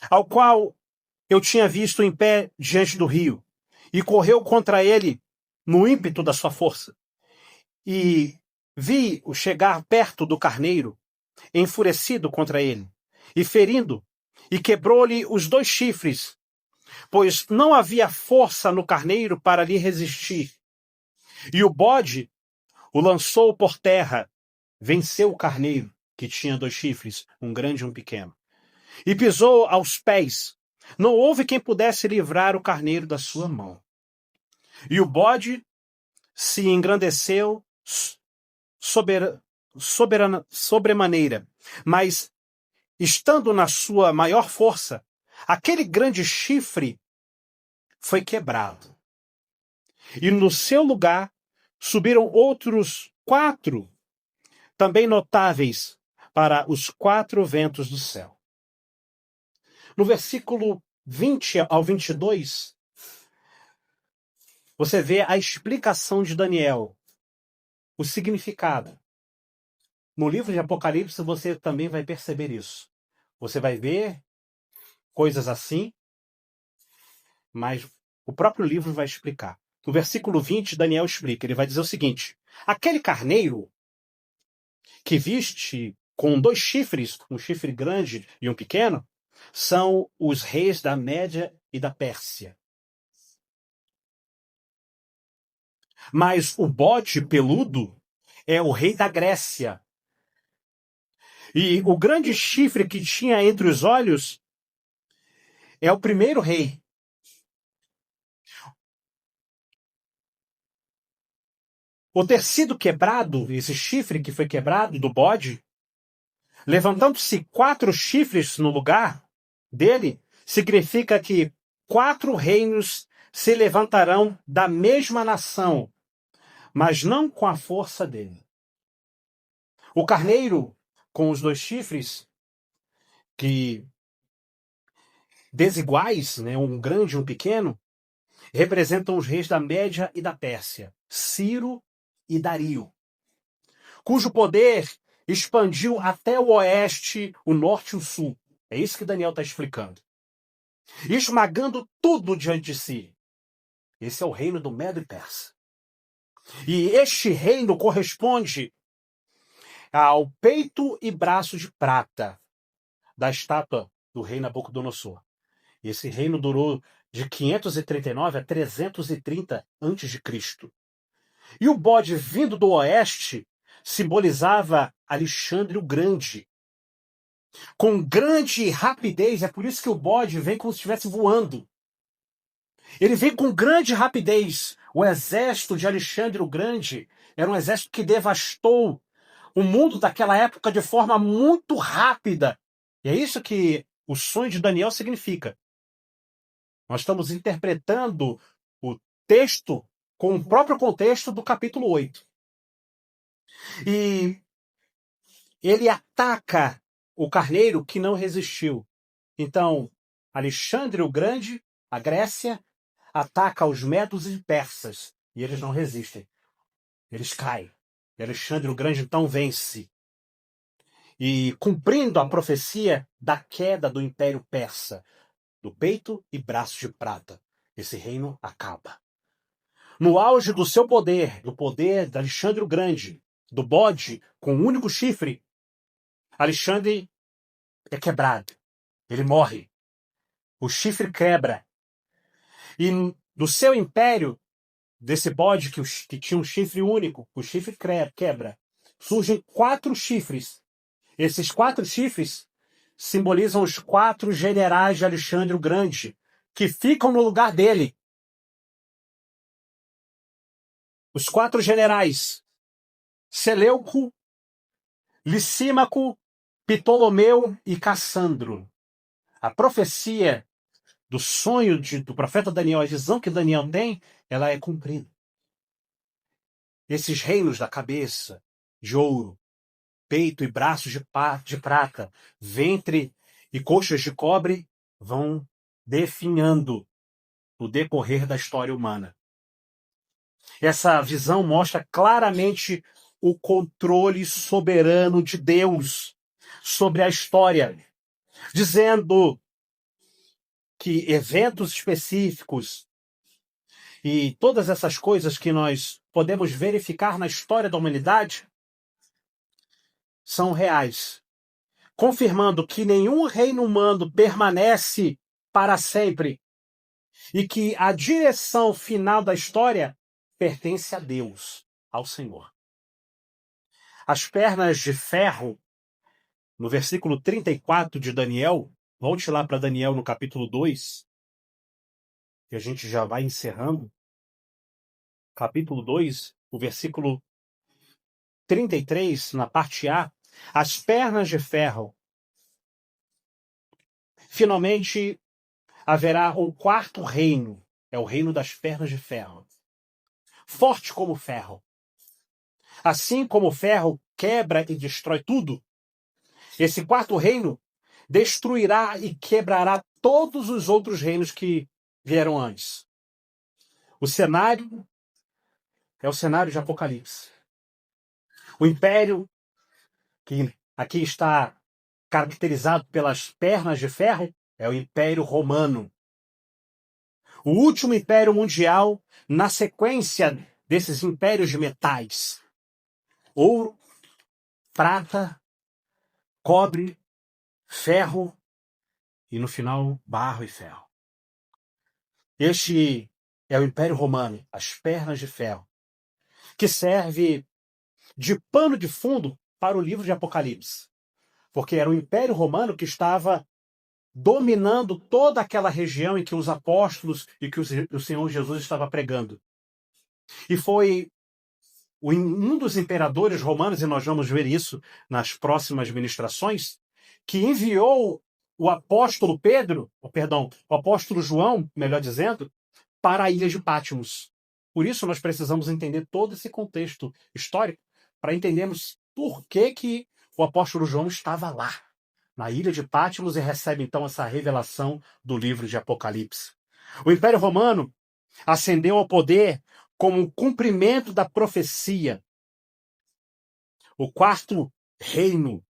ao qual eu tinha visto em pé diante do rio. E correu contra ele no ímpeto da sua força. E vi-o chegar perto do carneiro, enfurecido contra ele, e ferindo, e quebrou-lhe os 2 chifres, pois não havia força no carneiro para lhe resistir. E o bode o lançou por terra, venceu o carneiro, que tinha 2 chifres, um grande e um pequeno, e pisou aos pés. Não houve quem pudesse livrar o carneiro da sua mão. E o bode se engrandeceu sobremaneira, mas, estando na sua maior força, aquele grande chifre foi quebrado. E no seu lugar subiram outros 4, também notáveis, para os 4 ventos do céu. No versículo 20 ao 22, você vê a explicação de Daniel, o significado. No livro de Apocalipse, você também vai perceber isso. Você vai ver coisas assim, mas o próprio livro vai explicar. No versículo 20, Daniel explica, ele vai dizer o seguinte: aquele carneiro que viste com 2 chifres, um chifre grande e um pequeno, são os reis da Média e da Pérsia. Mas o bode peludo é o rei da Grécia. E o grande chifre que tinha entre os olhos é o primeiro rei. O ter sido quebrado, esse chifre que foi quebrado do bode, levantando-se 4 chifres no lugar dele, significa que 4 reinos se levantarão da mesma nação, mas não com a força dele. O carneiro com os 2 chifres, que desiguais, né, um grande e um pequeno, representam os reis da Média e da Pérsia, Ciro e Dario, cujo poder expandiu até o oeste, o norte e o sul. É isso que Daniel está explicando. Esmagando tudo diante de si. Esse é o reino do Medo e Persa. E este reino corresponde ao peito e braço de prata da estátua do rei Nabucodonosor. Esse reino durou de 539 a 330 a.C. E o bode vindo do oeste simbolizava Alexandre o Grande. Com grande rapidez, é por isso que o bode vem como se estivesse voando. Ele vem com grande rapidez. O exército de Alexandre o Grande era um exército que devastou o mundo daquela época de forma muito rápida. E é isso que o sonho de Daniel significa. Nós estamos interpretando o texto com o próprio contexto do capítulo 8. E ele ataca o carneiro que não resistiu. Então, Alexandre o Grande, a Grécia, ataca os medos e persas. E eles não resistem. Eles caem. E Alexandre o Grande então vence. E cumprindo a profecia da queda do Império Persa, do peito e braço de prata, esse reino acaba. No auge do seu poder, do poder de Alexandre o Grande, do bode com um único chifre, Alexandre é quebrado. Ele morre. O chifre quebra. E do seu império, desse bode que tinha um chifre único, o chifre quebra. Surgem 4 chifres. Esses 4 chifres simbolizam os 4 generais de Alexandre o Grande, que ficam no lugar dele. Os 4 generais: Seleuco, Licímaco, Ptolomeu e Cassandro. A profecia do sonho do profeta Daniel, a visão que Daniel tem, ela é cumprida. Esses reinos da cabeça, de ouro, peito e braços de prata, ventre e coxas de cobre, vão definhando o decorrer da história humana. Essa visão mostra claramente o controle soberano de Deus sobre a história, dizendo que eventos específicos e todas essas coisas que nós podemos verificar na história da humanidade são reais, confirmando que nenhum reino humano permanece para sempre e que a direção final da história pertence a Deus, ao Senhor. As pernas de ferro, no versículo 34 de Daniel, volte lá para Daniel no capítulo 2, que a gente já vai encerrando. Capítulo 2, o versículo 33, na parte A, as pernas de ferro. Finalmente, haverá um 4º reino, é o reino das pernas de ferro. Forte como ferro, Assim como o ferro quebra e destrói tudo, esse quarto reino destruirá e quebrará todos os outros reinos que vieram antes. O cenário é o cenário de Apocalipse. O império, que aqui está caracterizado pelas pernas de ferro, é o Império Romano. O último império mundial na sequência desses impérios de metais: ouro, prata, cobre, ferro e, no final, barro e ferro. Este é o Império Romano, as pernas de ferro, que serve de pano de fundo para o livro de Apocalipse, porque era o Império Romano que estava dominando toda aquela região em que os apóstolos e que o Senhor Jesus estava pregando. E foi um dos imperadores romanos, e nós vamos ver isso nas próximas ministrações, que enviou o apóstolo Pedro, o apóstolo João, melhor dizendo, para a ilha de Patmos. Por isso nós precisamos entender todo esse contexto histórico para entendermos por que o apóstolo João estava lá, na ilha de Patmos, e recebe então essa revelação do livro de Apocalipse. O Império Romano ascendeu ao poder como cumprimento da profecia. O quarto reino,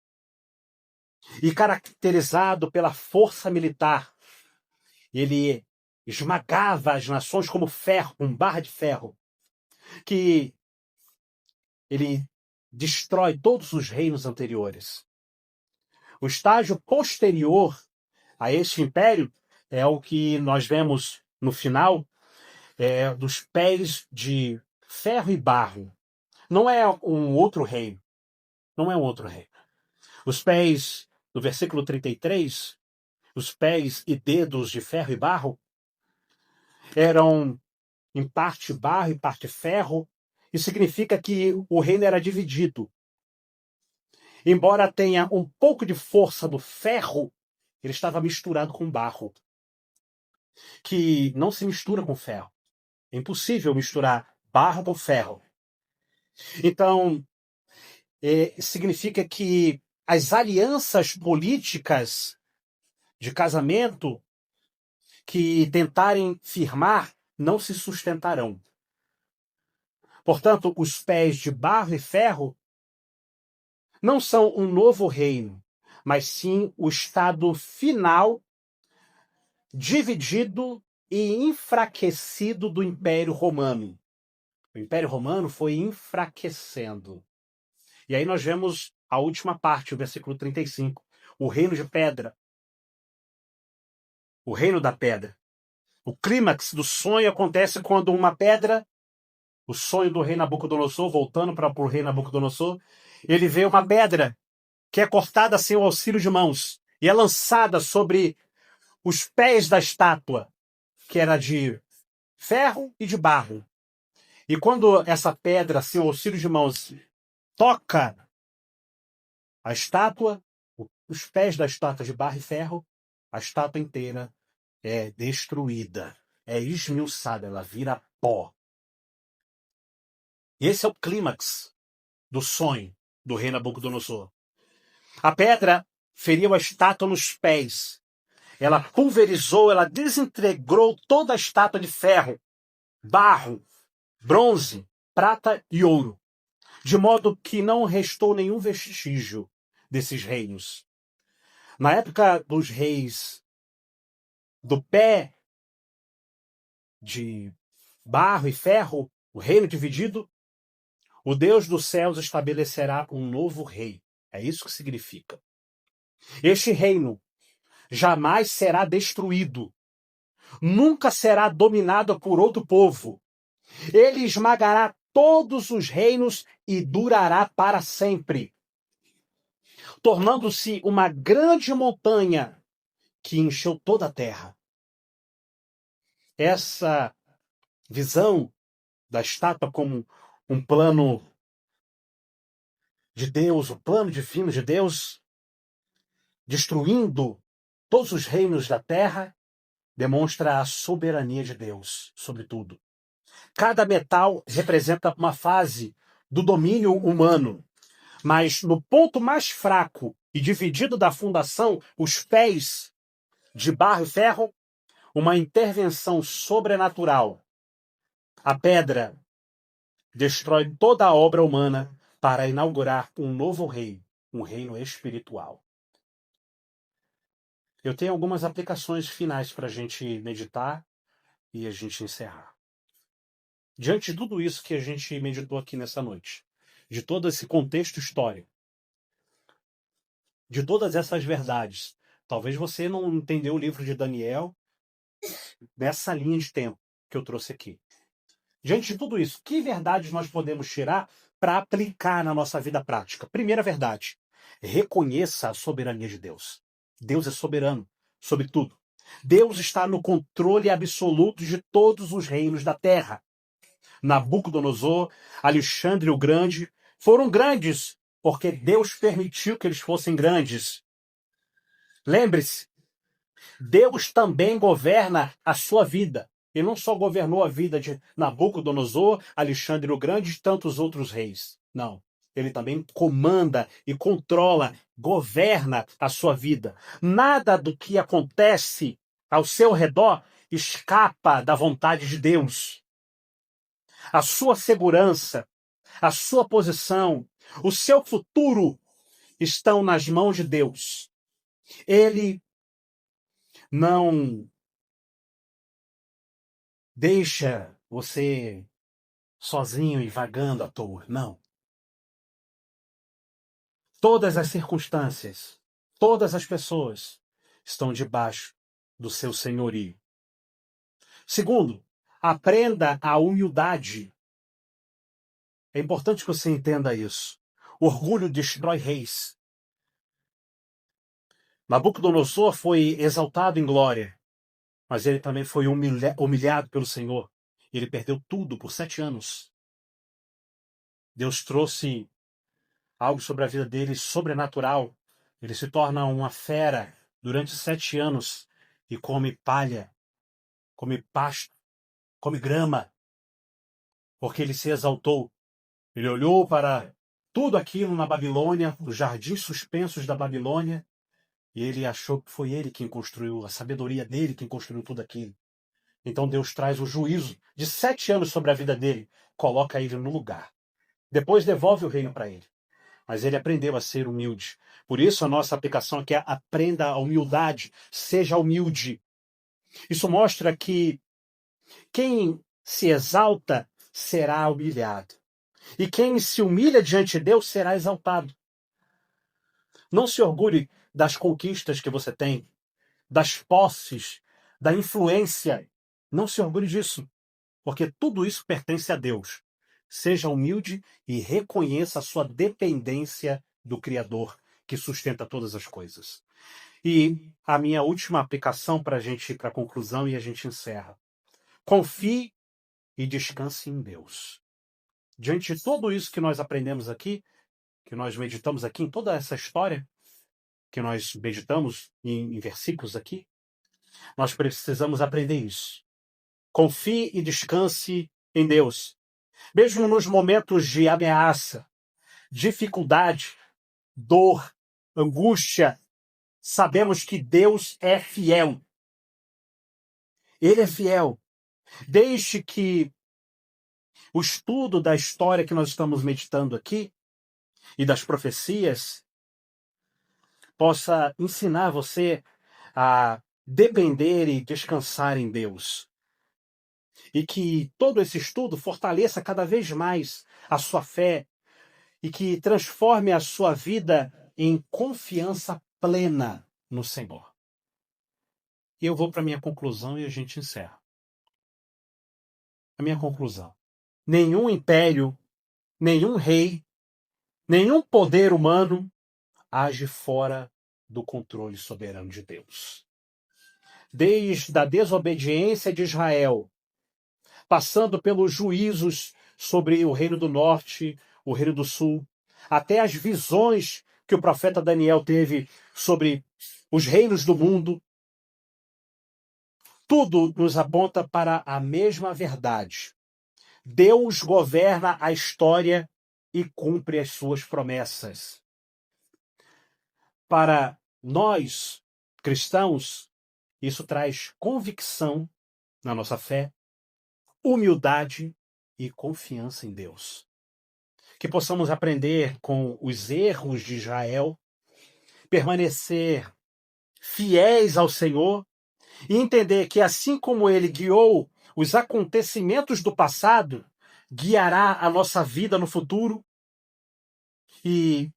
e caracterizado pela força militar, ele esmagava as nações como ferro, com barra de ferro, que ele destrói todos os reinos anteriores. O estágio posterior a este império é o que nós vemos no final, dos pés de ferro e barro. Não é um outro reino. Não é um outro reino. Os pés, no versículo 33, os pés e dedos de ferro e barro eram em parte barro e parte ferro. Isso significa que o reino era dividido. Embora tenha um pouco de força do ferro, ele estava misturado com barro, que não se mistura com ferro. É impossível misturar barro com ferro. Então, significa que as alianças políticas de casamento que tentarem firmar não se sustentarão. Portanto, os pés de barro e ferro não são um novo reino, mas sim o estado final, dividido e enfraquecido do Império Romano. O Império Romano foi enfraquecendo. E aí nós vemos a última parte, o versículo 35. O reino de pedra. O reino da pedra. O clímax do sonho acontece quando uma pedra, o sonho do rei Nabucodonosor, voltando para o rei Nabucodonosor, ele vê uma pedra que é cortada sem o auxílio de mãos e é lançada sobre os pés da estátua, que era de ferro e de barro. E quando essa pedra, sem o auxílio de mãos, toca a estátua, os pés da estátua de barro e ferro, a estátua inteira é destruída, é esmiuçada, ela vira pó. Esse é o clímax do sonho do rei Nabucodonosor. A pedra feriu a estátua nos pés. Ela pulverizou, ela desintegrou toda a estátua de ferro, barro, bronze, prata e ouro, de modo que não restou nenhum vestígio desses reinos. Na época dos reis do pé de barro e ferro, o reino dividido, o Deus dos céus estabelecerá um novo rei. É isso que significa. Este reino jamais será destruído. Nunca será dominado por outro povo. Ele esmagará todos os reinos e durará para sempre, tornando-se uma grande montanha que encheu toda a terra. Essa visão da estátua como um plano de Deus, o plano divino de Deus, destruindo todos os reinos da terra, demonstra a soberania de Deus sobre tudo. Cada metal representa uma fase do domínio humano. Mas no ponto mais fraco e dividido da fundação, os pés de barro e ferro, uma intervenção sobrenatural. A pedra destrói toda a obra humana para inaugurar um novo reino, um reino espiritual. Eu tenho algumas aplicações finais para a gente meditar e a gente encerrar. Diante de tudo isso que a gente meditou aqui nessa noite, de todo esse contexto histórico, de todas essas verdades, talvez você não entendeu o livro de Daniel nessa linha de tempo que eu trouxe aqui. Diante de tudo isso, que verdades nós podemos tirar para aplicar na nossa vida prática? Primeira verdade, reconheça a soberania de Deus. Deus é soberano sobre tudo. Deus está no controle absoluto de todos os reinos da terra. Nabucodonosor, Alexandre o Grande, foram grandes porque Deus permitiu que eles fossem grandes. Lembre-se, Deus também governa a sua vida. Ele não só governou a vida de Nabucodonosor, Alexandre o Grande e tantos outros reis. Não. Ele também comanda e controla, governa a sua vida. Nada do que acontece ao seu redor escapa da vontade de Deus. A sua segurança, a sua posição, o seu futuro estão nas mãos de Deus. Ele não deixa você sozinho e vagando à toa. Não. Todas as circunstâncias, todas as pessoas estão debaixo do seu senhorio. Segundo, aprenda a humildade. É importante que você entenda isso. O orgulho destrói reis. Nabucodonosor foi exaltado em glória, mas ele também foi humilhado pelo Senhor. Ele perdeu tudo por 7 anos. Deus trouxe algo sobre a vida dele sobrenatural. Ele se torna uma fera durante 7 anos e come palha, come pasto, come grama, porque ele se exaltou. Ele olhou para tudo aquilo na Babilônia, os jardins suspensos da Babilônia, e ele achou que foi ele quem construiu, a sabedoria dele quem construiu tudo aquilo. Então Deus traz o juízo de 7 anos sobre a vida dele, coloca ele no lugar. Depois devolve o reino para ele. Mas ele aprendeu a ser humilde. Por isso a nossa aplicação aqui é aprenda a humildade, seja humilde. Isso mostra que quem se exalta será humilhado. E quem se humilha diante de Deus será exaltado. Não se orgulhe das conquistas que você tem, das posses, da influência. Não se orgulhe disso, porque tudo isso pertence a Deus. Seja humilde e reconheça a sua dependência do Criador, que sustenta todas as coisas. E a minha última aplicação para a gente ir para a conclusão e a gente encerra. Confie e descanse em Deus. Diante de tudo isso que nós aprendemos aqui, que nós meditamos aqui, em toda essa história, que nós meditamos em versículos aqui, nós precisamos aprender isso. Confie e descanse em Deus. Mesmo nos momentos de ameaça, dificuldade, dor, angústia, sabemos que Deus é fiel. Ele é fiel. Deixe que o estudo da história que nós estamos meditando aqui e das profecias possa ensinar você a depender e descansar em Deus. E que todo esse estudo fortaleça cada vez mais a sua fé e que transforme a sua vida em confiança plena no Senhor. E eu vou para a minha conclusão e a gente encerra. A minha conclusão. Nenhum império, nenhum rei, nenhum poder humano age fora do controle soberano de Deus. Desde a desobediência de Israel, passando pelos juízos sobre o reino do norte, o reino do sul, até as visões que o profeta Daniel teve sobre os reinos do mundo, tudo nos aponta para a mesma verdade. Deus governa a história e cumpre as suas promessas. Para nós, cristãos, isso traz convicção na nossa fé, humildade e confiança em Deus. Que possamos aprender com os erros de Israel, permanecer fiéis ao Senhor e entender que, assim como Ele guiou os acontecimentos do passado, guiará a nossa vida no futuro e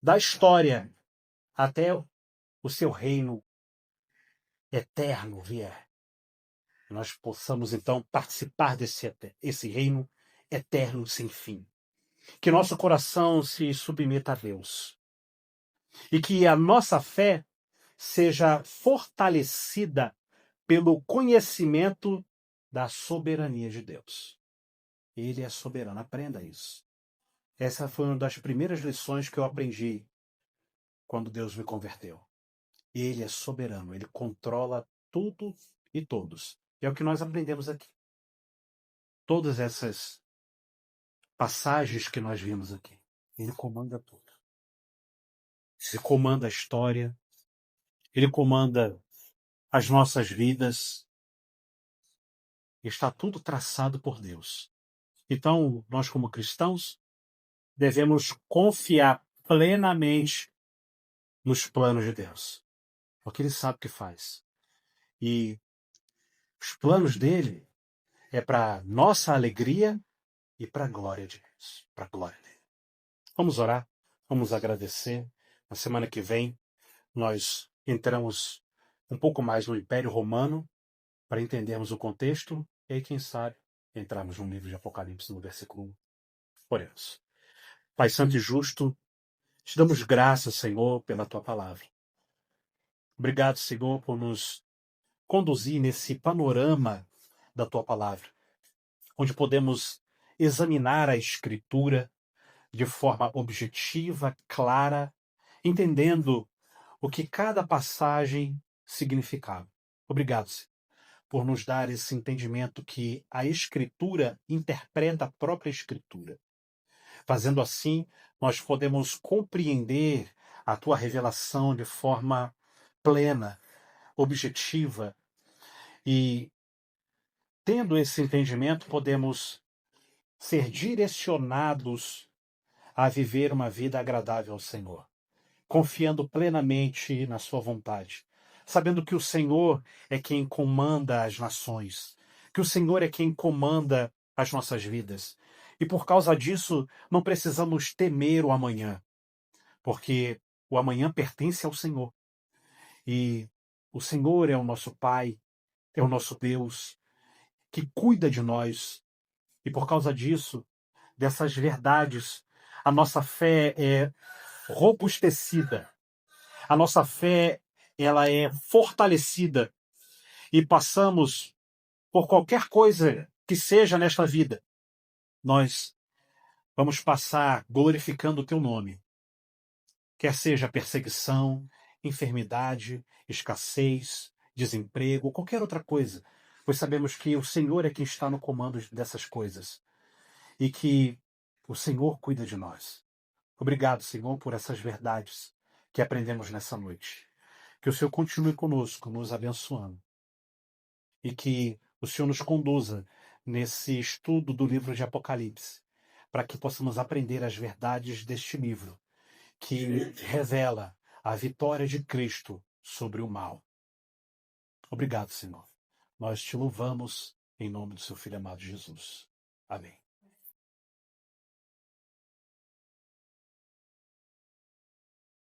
da história até o seu reino eterno vier. Nós possamos, então, participar esse reino eterno sem fim. Que nosso coração se submeta a Deus. E que a nossa fé seja fortalecida pelo conhecimento da soberania de Deus. Ele é soberano, aprenda isso. Essa foi uma das primeiras lições que eu aprendi quando Deus me converteu. Ele é soberano, ele controla tudo e todos. E é o que nós aprendemos aqui. Todas essas passagens que nós vimos aqui. Ele comanda tudo. Ele comanda a história. Ele comanda as nossas vidas. Está tudo traçado por Deus. Então, nós como cristãos, devemos confiar plenamente nos planos de Deus. Porque Ele sabe o que faz. E os planos dele é para nossa alegria e para a glória de Deus. Para a glória dele. Vamos orar, vamos agradecer. Na semana que vem, nós entramos um pouco mais no Império Romano para entendermos o contexto e aí, quem sabe, entrarmos no livro de Apocalipse, no versículo 1. Oremos. Pai Santo e Justo, te damos graças, Senhor, pela Tua palavra. Obrigado, Senhor, por nos conduzir nesse panorama da Tua palavra, onde podemos examinar a Escritura de forma objetiva, clara, entendendo o que cada passagem significava. Obrigado, Senhor, por nos dar esse entendimento que a Escritura interpreta a própria Escritura. Fazendo assim, nós podemos compreender a Tua revelação de forma plena, objetiva, e, tendo esse entendimento, podemos ser direcionados a viver uma vida agradável ao Senhor, confiando plenamente na sua vontade, sabendo que o Senhor é quem comanda as nações, que o Senhor é quem comanda as nossas vidas. E por causa disso, não precisamos temer o amanhã, porque o amanhã pertence ao Senhor. E o Senhor é o nosso Pai, é o nosso Deus, que cuida de nós. E por causa disso, dessas verdades, a nossa fé é robustecida. A nossa fé, ela é fortalecida e passamos por qualquer coisa que seja nesta vida. Nós vamos passar glorificando o Teu nome. Quer seja perseguição, enfermidade, escassez, desemprego, qualquer outra coisa, pois sabemos que o Senhor é quem está no comando dessas coisas e que o Senhor cuida de nós. Obrigado, Senhor, por essas verdades que aprendemos nessa noite. Que o Senhor continue conosco, nos abençoando. E que o Senhor nos conduza nesse estudo do livro de Apocalipse, para que possamos aprender as verdades deste livro, que revela a vitória de Cristo sobre o mal. Obrigado, Senhor. Nós te louvamos em nome do seu Filho amado Jesus. Amém.